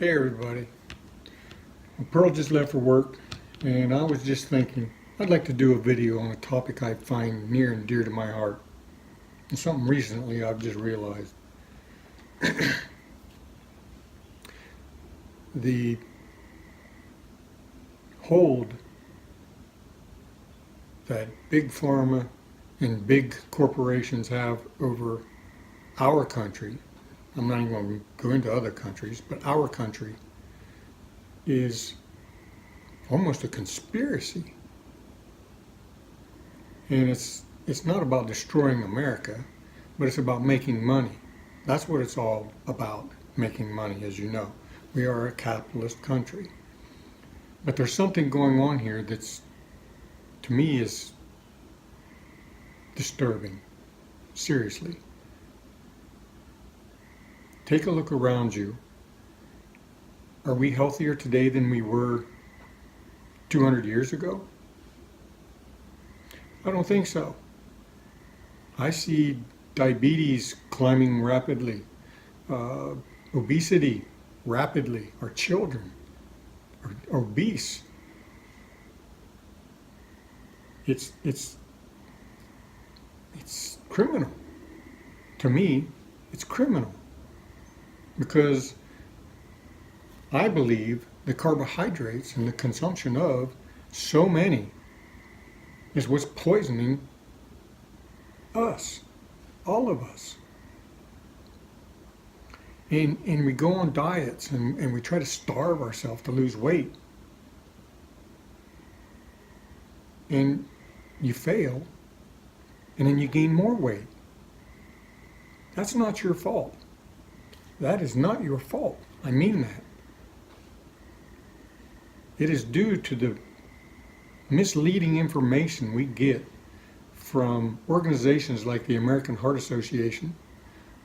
Hey everybody, Pearl just left for work and I was just thinking I'd like to do a video on a topic I find near and dear to my heart. And something recently I've just realized. The hold that big pharma and big corporations have over our country, I'm not even going to go into other countries, but our country is almost a conspiracy. And it's not about destroying America, but it's about making money. That's what it's all about, making money, as you know. We are a capitalist country. But there's something going on here that's, to me, is disturbing. Seriously. Take a look around you. Are we healthier today than we were 200 years ago? I don't think so. I see diabetes climbing rapidly, obesity rapidly. Our children are obese. It's criminal. To me, it's criminal because I believe the carbohydrates and the consumption of so many is what's poisoning us, all of us. And we go on diets and we try to starve ourselves to lose weight. And you fail, and then you gain more weight. That's not your fault. That is not your fault. I mean that. It is due to the misleading information we get from organizations like the American Heart Association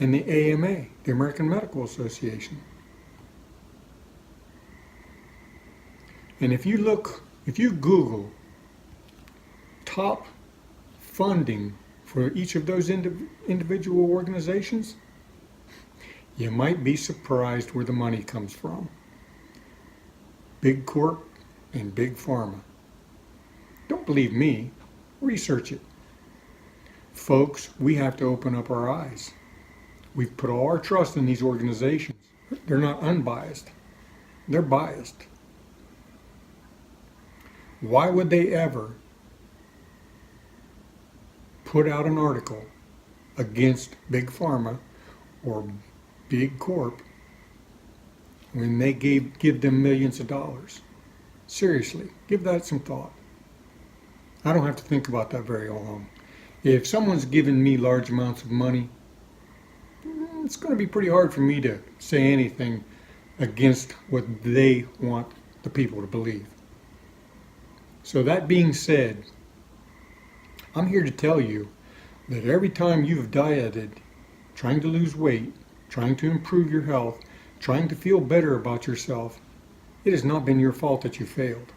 and the AMA, the American Medical Association. And if you Google top funding for each of those individual organizations, you might be surprised where the money comes from. Big Corp and Big Pharma. Don't believe me, research it. Folks, we have to open up our eyes. We've put all our trust in these organizations. They're not unbiased. They're biased. Why would they ever put out an article against Big Pharma or Big Corp when they give them millions of dollars? Seriously, give that some thought. I don't have to think about that very long. If someone's given me large amounts of money, it's going to be pretty hard for me to say anything against what they want the people to believe. So that being said, I'm here to tell you that every time you've dieted, trying to lose weight, trying to improve your health, trying to feel better about yourself, it has not been your fault that you failed.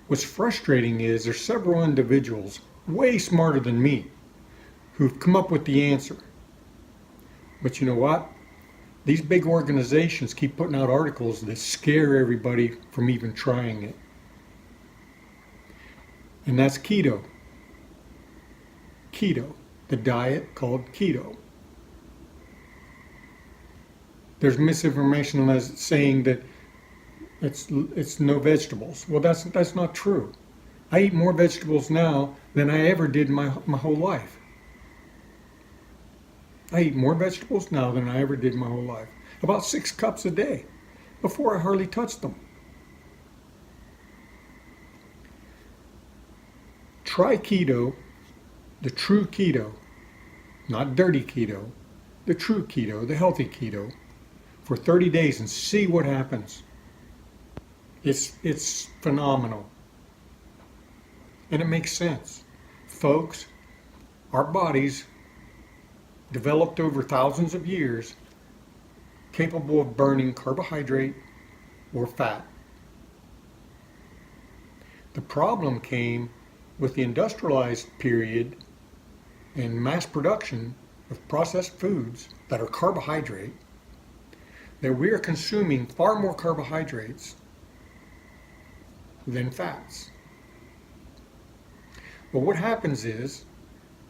What's frustrating is there's several individuals way smarter than me who've come up with the answer. But you know what? These big organizations keep putting out articles that scare everybody from even trying it. And that's keto. Keto, the diet called keto. There's misinformation as saying that it's no vegetables. Well, that's not true. I eat more vegetables now than I ever did my whole life. I eat more vegetables now than I ever did my whole life. About 6 cups a day. Before I hardly touched them. Try keto, the true keto, not dirty keto, the true keto, the healthy keto, for 30 days and see what happens. It's phenomenal. And it makes sense. Folks, our bodies developed over thousands of years capable of burning carbohydrate or fat. The problem came with the industrialized period and mass production of processed foods that are carbohydrate that we are consuming far more carbohydrates than fats. But what happens is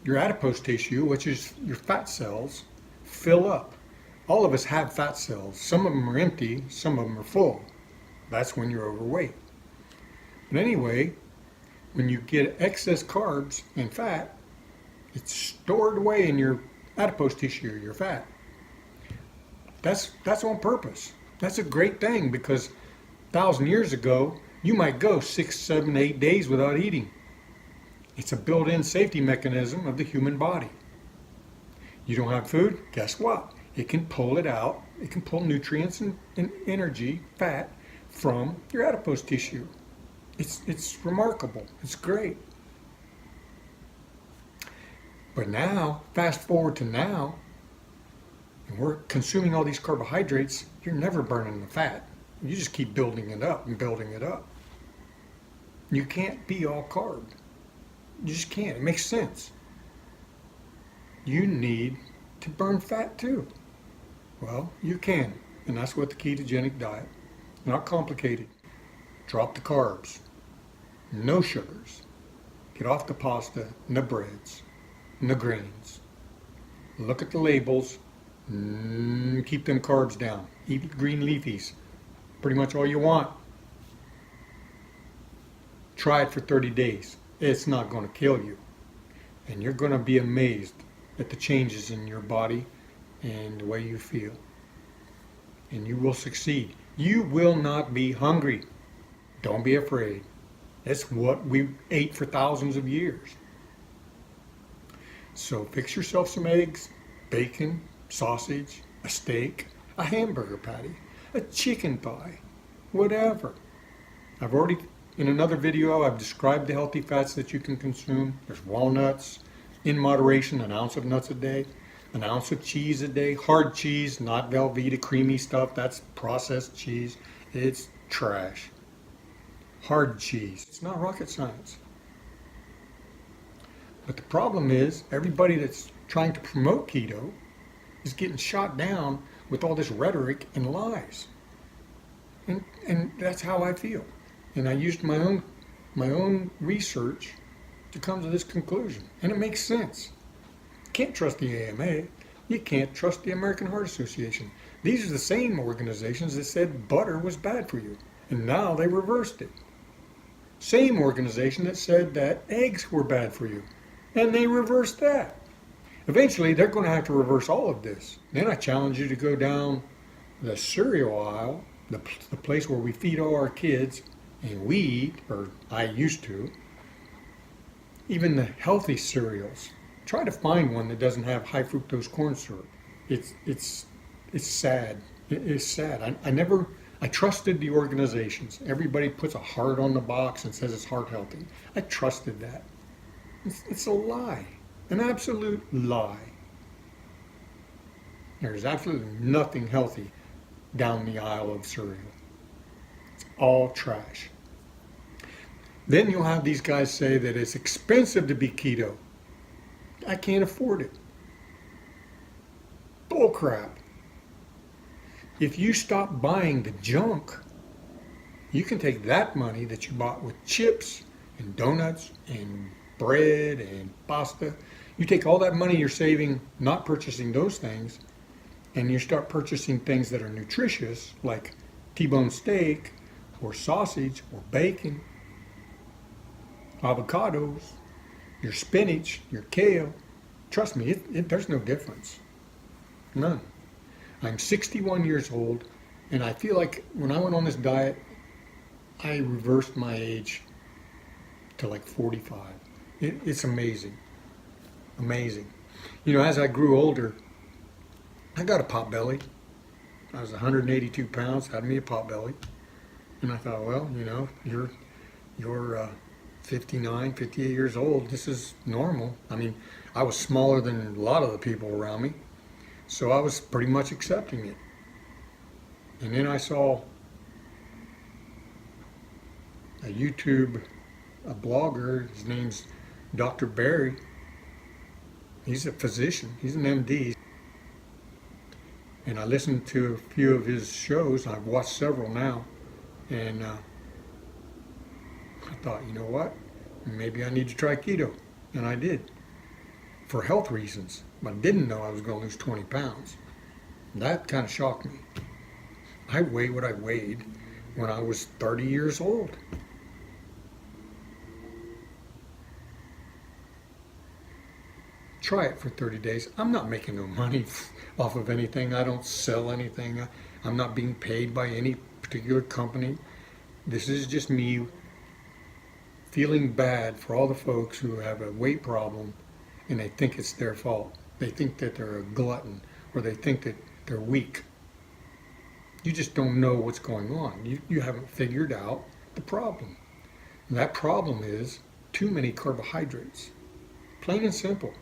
your adipose tissue, which is your fat cells, fill up. All of us have fat cells. Some of them are empty, some of them are full. That's when you're overweight. But anyway, when you get excess carbs and fat, it's stored away in your adipose tissue, your fat. That's on purpose. That's a great thing because 1,000 years ago, you might go 6, 7, 8 days without eating. It's a built-in safety mechanism of the human body. You don't have food, guess what? It can pull it out. It can pull nutrients and energy, fat, from your adipose tissue. It's remarkable. It's great. But now, fast forward to now, and we're consuming all these carbohydrates, you're never burning the fat. You just keep building it up and building it up. You can't be all carb. You just can't. It makes sense. You need to burn fat too. Well, you can, and that's what the ketogenic diet. Not complicated. Drop the carbs. No sugars. Get off the pasta and the breads and the grains. Look at the labels. Keep them carbs down. Eat green leafies. Pretty much all you want. Try it for 30 days. It's not going to kill you. And you're going to be amazed at the changes in your body and the way you feel. And you will succeed. You will not be hungry. Don't be afraid. That's what we ate for thousands of years. So fix yourself some eggs, bacon, sausage, a steak, a hamburger patty, a chicken thigh, whatever. I've already, in another video, I've described the healthy fats that you can consume. There's walnuts, in moderation, an ounce of nuts a day, an ounce of cheese a day, hard cheese, not Velveeta creamy stuff, that's processed cheese. It's trash. Hard cheese. It's not rocket science. But the problem is, everybody that's trying to promote keto is getting shot down with all this rhetoric and lies. And that's how I feel. And I used my own research to come to this conclusion. And it makes sense. You can't trust the AMA. You can't trust the American Heart Association. These are the same organizations that said butter was bad for you. And now they reversed it. Same organization that said that eggs were bad for you. And they reversed that. Eventually, they're going to have to reverse all of this. Then I challenge you to go down the cereal aisle, the place where we feed all our kids, and we eat, or I used to, even the healthy cereals. Try to find one that doesn't have high fructose corn syrup. It's sad. It's sad. I trusted the organizations. Everybody puts a heart on the box and says it's heart healthy. I trusted that. It's a lie. An absolute lie. There's absolutely nothing healthy down the aisle of cereal. It's all trash. Then you'll have these guys say that it's expensive to be keto. I can't afford it. Bull crap. If you stop buying the junk, you can take that money that you bought with chips and donuts and bread and pasta. You take all that money you're saving not purchasing those things, and you start purchasing things that are nutritious, like T-bone steak or sausage or bacon, avocados, your spinach, your kale. Trust me, there's no difference. None. I'm 61 years old, and I feel like when I went on this diet, I reversed my age to like 45. It's amazing. Amazing. You know, as I grew older, I got a pot belly. I was 182 pounds, had me a pot belly. And I thought, well, you know, you're 59, 58 years old. This is normal. I mean, I was smaller than a lot of the people around me. So I was pretty much accepting it. And then I saw a blogger, his name's Dr. Barry. He's a physician, he's an MD. And I listened to a few of his shows. I've watched several now. And I thought, you know what? Maybe I need to try keto. And I did, for health reasons. But I didn't know I was going to lose 20 pounds. That kind of shocked me. I weigh what I weighed when I was 30 years old. Try it for 30 days. I'm not making no money off of anything. I don't sell anything. I'm not being paid by any particular company. This is just me feeling bad for all the folks who have a weight problem and they think it's their fault. They think that they're a glutton or they think that they're weak. You just don't know what's going on. You haven't figured out the problem. And that problem is too many carbohydrates. Plain and simple.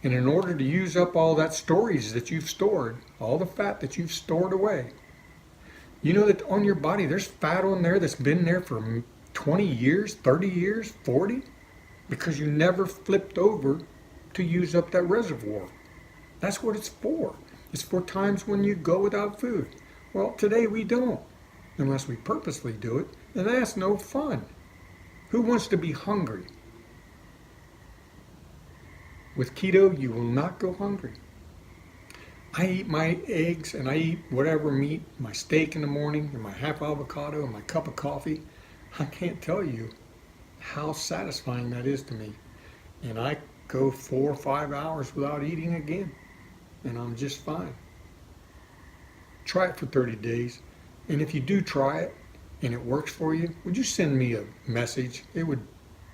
And in order to use up all that storage that you've stored, all the fat that you've stored away, you know that on your body there's fat on there that's been there for 20 years, 30 years, 40, because you never flipped over to use up that reservoir. That's what it's for. It's for times when you go without food. Well, today we don't, unless we purposely do it, and that's no fun. Who wants to be hungry? With keto, you will not go hungry. I eat my eggs and I eat whatever meat, my steak in the morning, and my half avocado, and my cup of coffee. I can't tell you how satisfying that is to me. And I go 4 or 5 hours without eating again, and I'm just fine. Try it for 30 days, and if you do try it and it works for you, would you send me a message? It would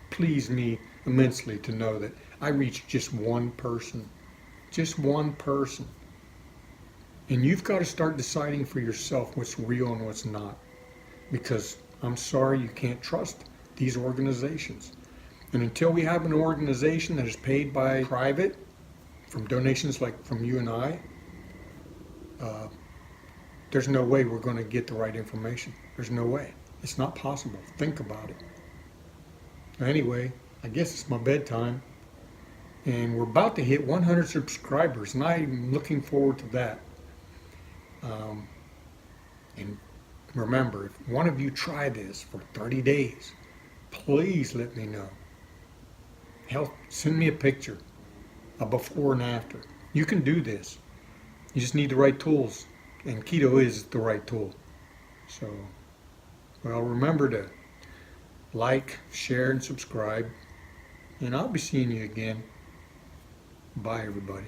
please me immensely to know that I reached just one person. Just one person. And you've got to start deciding for yourself what's real and what's not. Because I'm sorry, you can't trust these organizations. And until we have an organization that is paid by private, from donations like from you and I, there's no way we're going to get the right information. There's no way. It's not possible. Think about it. Anyway, I guess it's my bedtime. And we're about to hit 100 subscribers, and I'm looking forward to that. And remember, if one of you try this for 30 days, please let me know. Hell, send me a picture, a before and after. You can do this. You just need the right tools, and keto is the right tool. So, well, remember to like, share, and subscribe, and I'll be seeing you again. Bye, everybody.